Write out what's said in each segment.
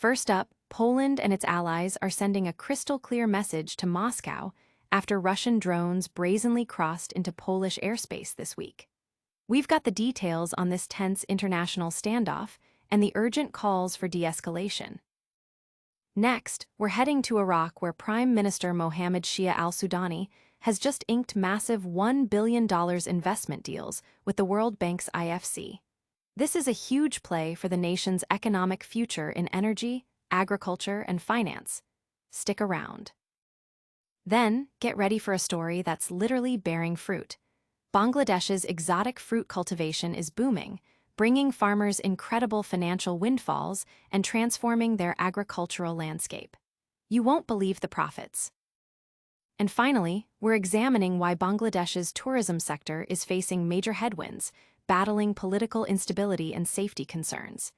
First up, Poland and its allies are sending a crystal-clear message to Moscow after Russian drones brazenly crossed into Polish airspace this week. We've got the details on this tense international standoff and the urgent calls for de-escalation. Next, we're heading to Iraq, where Prime Minister Mohammed Shia al-Sudani has just inked massive $1 billion investment deals with the World Bank's IFC. This is a huge play for the nation's economic future in energy, agriculture, and finance. Stick around. Then, get ready for a story that's literally bearing fruit. Bangladesh's exotic fruit cultivation is booming, bringing farmers incredible financial windfalls and transforming their agricultural landscape. You won't believe the profits. And finally, we're examining why Bangladesh's tourism sector is facing major headwinds, battling political instability and safety concerns.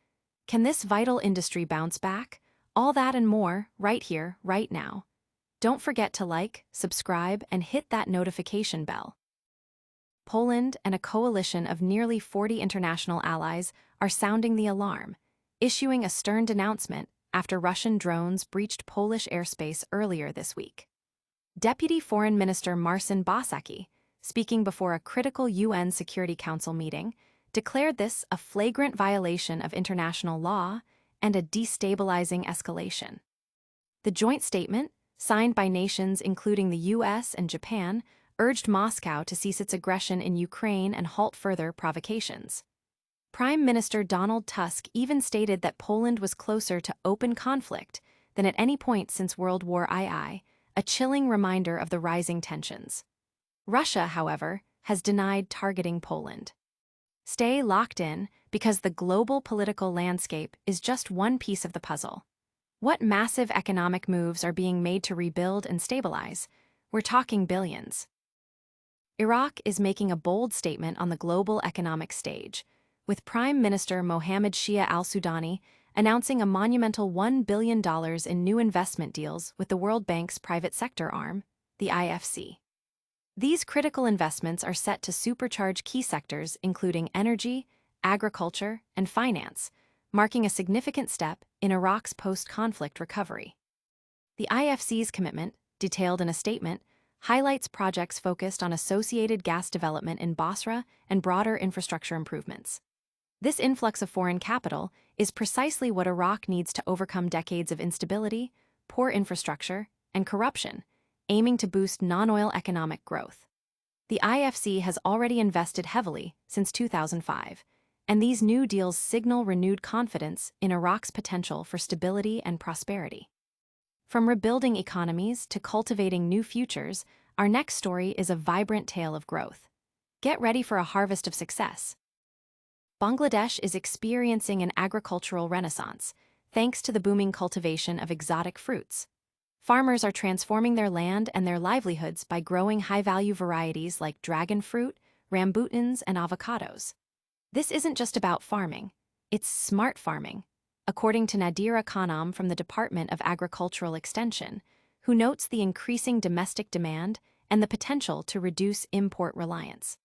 Can this vital industry bounce back? All that and more, right here, right now. Don't forget to like, subscribe, and hit that notification bell. Poland and a coalition of nearly 40 international allies are sounding the alarm, issuing a stern denouncement after Russian drones breached Polish airspace earlier this week. Deputy Foreign Minister Marcin Bosacki, speaking before a critical UN Security Council meeting, declared this a flagrant violation of international law and a destabilizing escalation. The joint statement, signed by nations including the US and Japan, urged Moscow to cease its aggression in Ukraine and halt further provocations. Prime Minister Donald Tusk even stated that Poland was closer to open conflict than at any point since World War II, a chilling reminder of the rising tensions. Russia, however, has denied targeting Poland. Stay locked in, because the global political landscape is just one piece of the puzzle. What massive economic moves are being made to rebuild and stabilize? We're talking billions. Iraq is making a bold statement on the global economic stage, with Prime Minister Mohammed Shia al-Sudani announcing a monumental $1 billion in new investment deals with the World Bank's private sector arm, the IFC. These critical investments are set to supercharge key sectors including energy, agriculture, and finance, marking a significant step in Iraq's post-conflict recovery. The IFC's commitment, detailed in a statement, highlights projects focused on associated gas development in Basra and broader infrastructure improvements. This influx of foreign capital is precisely what Iraq needs to overcome decades of instability, poor infrastructure, and corruption, aiming to boost non-oil economic growth. The IFC has already invested heavily since 2005, and these new deals signal renewed confidence in Iraq's potential for stability and prosperity. From rebuilding economies to cultivating new futures, our next story is a vibrant tale of growth. Get ready for a harvest of success. Bangladesh is experiencing an agricultural renaissance, thanks to the booming cultivation of exotic fruits. Farmers are transforming their land and their livelihoods by growing high-value varieties like dragon fruit, rambutans, and avocados. This isn't just about farming, it's smart farming, according to Nadira Khanam from the Department of Agricultural Extension, who notes the increasing domestic demand and the potential to reduce import reliance.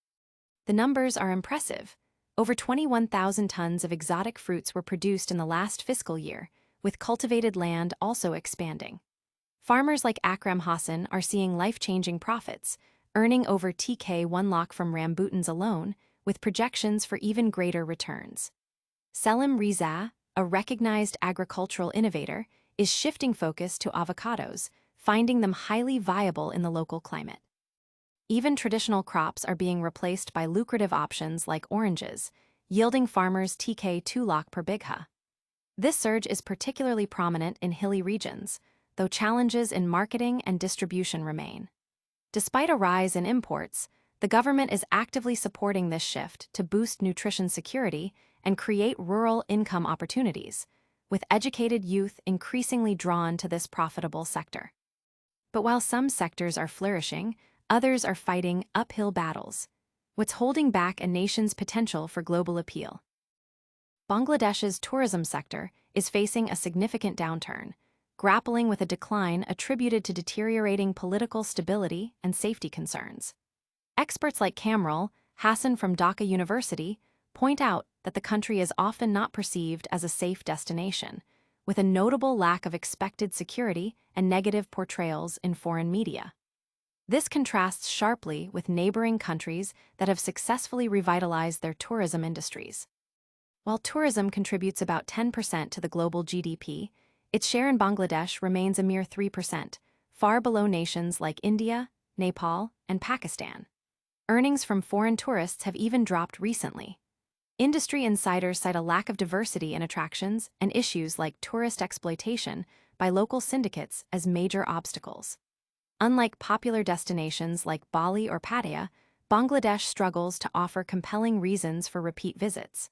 The numbers are impressive. Over 21,000 tons of exotic fruits were produced in the last fiscal year, with cultivated land also expanding. Farmers like Akram Hassan are seeing life-changing profits, earning over TK 1 lakh from rambutans alone, with projections for even greater returns. Selim Riza, a recognized agricultural innovator, is shifting focus to avocados, finding them highly viable in the local climate. Even traditional crops are being replaced by lucrative options like oranges, yielding farmers TK 2 lakh per bigha. This surge is particularly prominent in hilly regions, though challenges in marketing and distribution remain. Despite a rise in imports, the government is actively supporting this shift to boost nutrition security and create rural income opportunities, with educated youth increasingly drawn to this profitable sector. But while some sectors are flourishing, others are fighting uphill battles. What's holding back a nation's potential for global appeal? Bangladesh's tourism sector is facing a significant downturn, grappling with a decline attributed to deteriorating political stability and safety concerns. Experts like Kamral Hassan from Dhaka University point out that the country is often not perceived as a safe destination, with a notable lack of expected security and negative portrayals in foreign media. This contrasts sharply with neighboring countries that have successfully revitalized their tourism industries. While tourism contributes about 10% to the global GDP, its share in Bangladesh remains a mere 3%, far below nations like India, Nepal, and Pakistan. Earnings from foreign tourists have even dropped recently. Industry insiders cite a lack of diversity in attractions and issues like tourist exploitation by local syndicates as major obstacles. Unlike popular destinations like Bali or Pattaya, Bangladesh struggles to offer compelling reasons for repeat visits.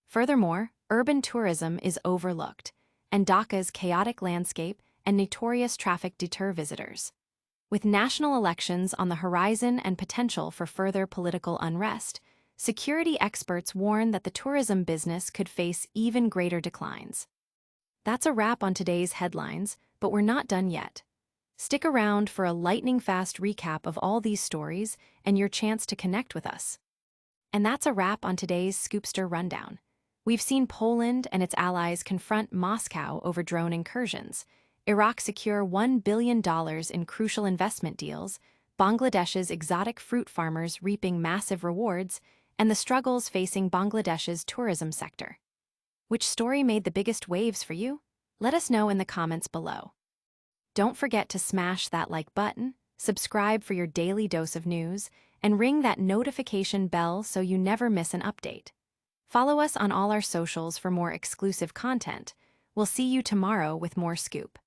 Furthermore, urban tourism is overlooked, and Dhaka's chaotic landscape and notorious traffic deter visitors. With national elections on the horizon and potential for further political unrest, security experts warn that the tourism business could face even greater declines. That's a wrap on today's headlines, but we're not done yet. Stick around for a lightning-fast recap of all these stories and your chance to connect with us. And that's a wrap on today's Scoopster Rundown. We've seen Poland and its allies confront Moscow over drone incursions, Iraq secure $1 billion in crucial investment deals, Bangladesh's exotic fruit farmers reaping massive rewards, and the struggles facing Bangladesh's tourism sector. Which story made the biggest waves for you? Let us know in the comments below. Don't forget to smash that like button, subscribe for your daily dose of news, and ring that notification bell so you never miss an update. Follow us on all our socials for more exclusive content. We'll see you tomorrow with more Scoop.